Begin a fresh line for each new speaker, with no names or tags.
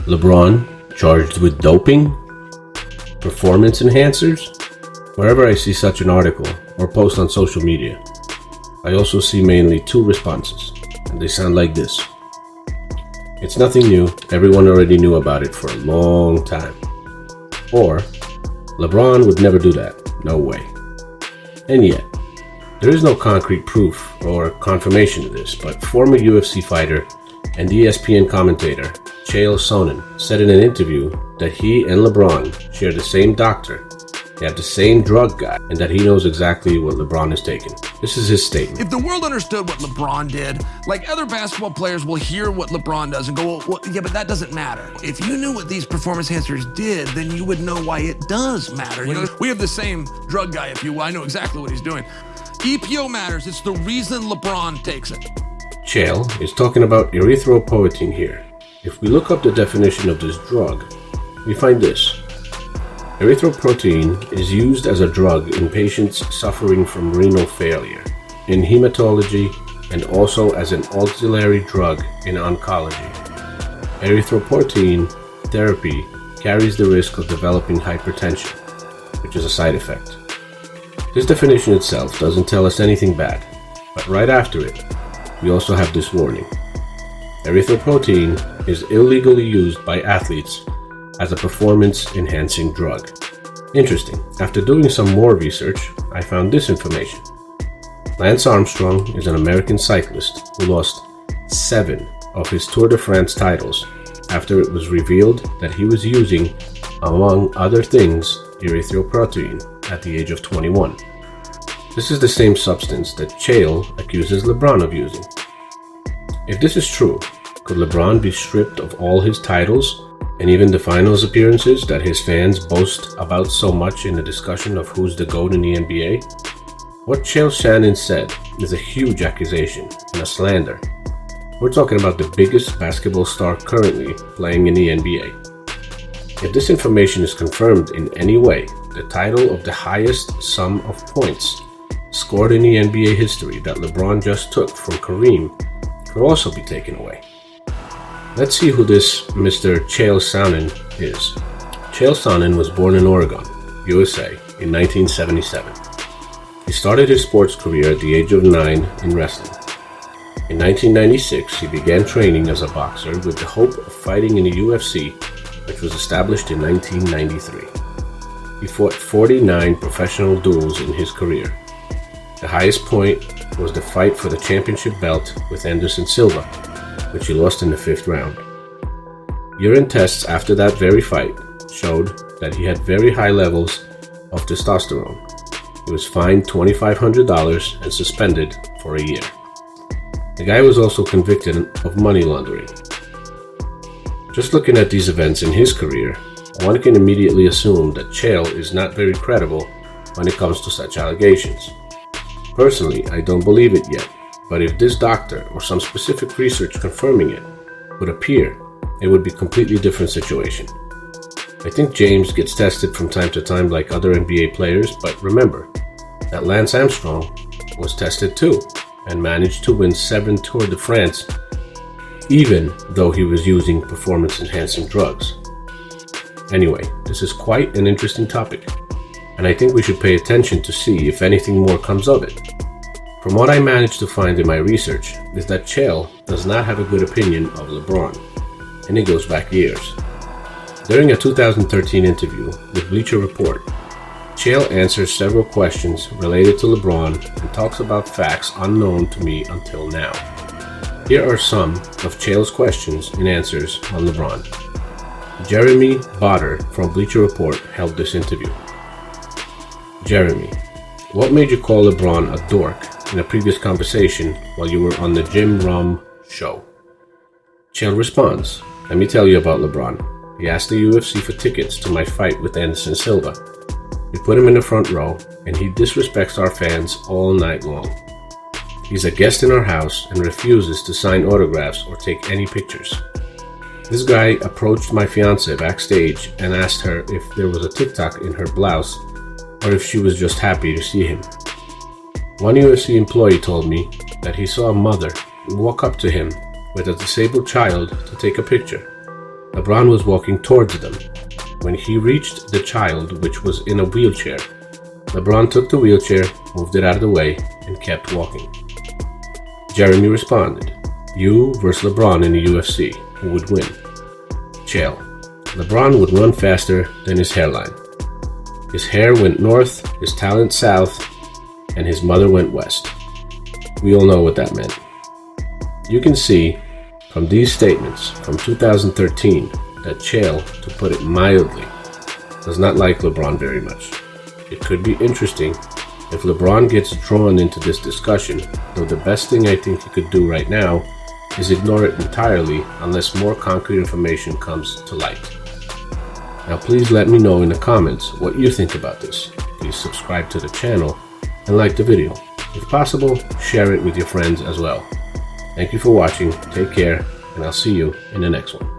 LeBron charged with doping? Performance enhancers? Wherever I see such an article or post on social media, I also see mainly two responses, and they sound like this. It's nothing new, everyone already knew about it for a long time. Or, LeBron would never do that, no way. And yet, there is no concrete proof or confirmation of this, but former UFC fighter and ESPN commentator Chale Sonnen said in an interview that he and LeBron share the same doctor, they have the same drug guy, and that he knows exactly what LeBron is taking. This is his statement.
If the world understood what LeBron did, like other basketball players will hear what LeBron does and go, well, yeah, but that doesn't matter. If you knew what these performance enhancers did, then you would know why it does matter. You know, we have the same drug guy, if you will. I know exactly what he's doing. EPO matters. It's the reason LeBron takes it.
Chale is talking about erythropoietin here. If we look up the definition of this drug, we find this. Erythropoietin is used as a drug in patients suffering from renal failure, in hematology, and also as an auxiliary drug in oncology. Erythropoietin therapy carries the risk of developing hypertension, which is a side effect. This definition itself doesn't tell us anything bad, but right after it, we also have this warning. Erythropoietin is illegally used by athletes as a performance-enhancing drug. Interesting. After doing some more research, I found this information. Lance Armstrong is an American cyclist who lost 7 of his Tour de France titles after it was revealed that he was using, among other things, erythropoietin at the age of 21. This is the same substance that Chale accuses LeBron of using. If this is true, could LeBron be stripped of all his titles and even the finals appearances that his fans boast about so much in the discussion of who's the GOAT in the NBA? What Chale Sonnen said is a huge accusation and a slander. We're talking about the biggest basketball star currently playing in the NBA. If this information is confirmed in any way, the title of the highest sum of points scored in the NBA history that LeBron just took from Kareem could also be taken away. Let's see who this Mr. Chale Sonnen is. Chale Sonnen was born in Oregon, USA in 1977. He started his sports career at the age of 9 in wrestling. In 1996, he began training as a boxer with the hope of fighting in the UFC, which was established in 1993. He fought 49 professional duels in his career. The highest point was the fight for the championship belt with Anderson Silva, which he lost in the 5th round. Urine tests after that very fight showed that he had very high levels of testosterone. He was fined $2,500 and suspended for a year. The guy was also convicted of money laundering. Just looking at these events in his career, one can immediately assume that Chale is not very credible when it comes to such allegations. Personally, I don't believe it yet, but if this doctor or some specific research confirming it would appear, it would be a completely different situation. I think James gets tested from time to time like other NBA players, but remember that Lance Armstrong was tested too and managed to win 7 Tour de France, even though he was using performance-enhancing drugs. Anyway, this is quite an interesting topic, and I think we should pay attention to see if anything more comes of it. From what I managed to find in my research is that Chale does not have a good opinion of LeBron, and it goes back years. During a 2013 interview with Bleacher Report, Chale answers several questions related to LeBron and talks about facts unknown to me until now. Here are some of Chale's questions and answers on LeBron. Jeremy Botter from Bleacher Report held this interview. Jeremy, what made you call LeBron a dork in a previous conversation while you were on the Jim Rome show? Chale responds, let me tell you about LeBron. He asked the UFC for tickets to my fight with Anderson Silva. We put him in the front row, and he disrespects our fans all night long. He's a guest in our house and refuses to sign autographs or take any pictures. This guy approached my fiance backstage and asked her if there was a TikTok in her blouse or if she was just happy to see him. One UFC employee told me that he saw a mother walk up to him with a disabled child to take a picture. LeBron was walking towards them. When he reached the child, which was in a wheelchair, LeBron took the wheelchair, moved it out of the way, and kept walking. Jeremy responded, "You versus LeBron in the UFC, who would win?" Chale: "LeBron would run faster than his hairline. His hair went north, his talent south, and his mother went west." We all know what that meant. You can see from these statements from 2013 that Chale, to put it mildly, does not like LeBron very much. It could be interesting if LeBron gets drawn into this discussion, though the best thing I think he could do right now is ignore it entirely unless more concrete information comes to light. Now please let me know in the comments what you think about this. Please subscribe to the channel and like the video. If possible, share it with your friends as well. Thank you for watching, take care, and I'll see you in the next one.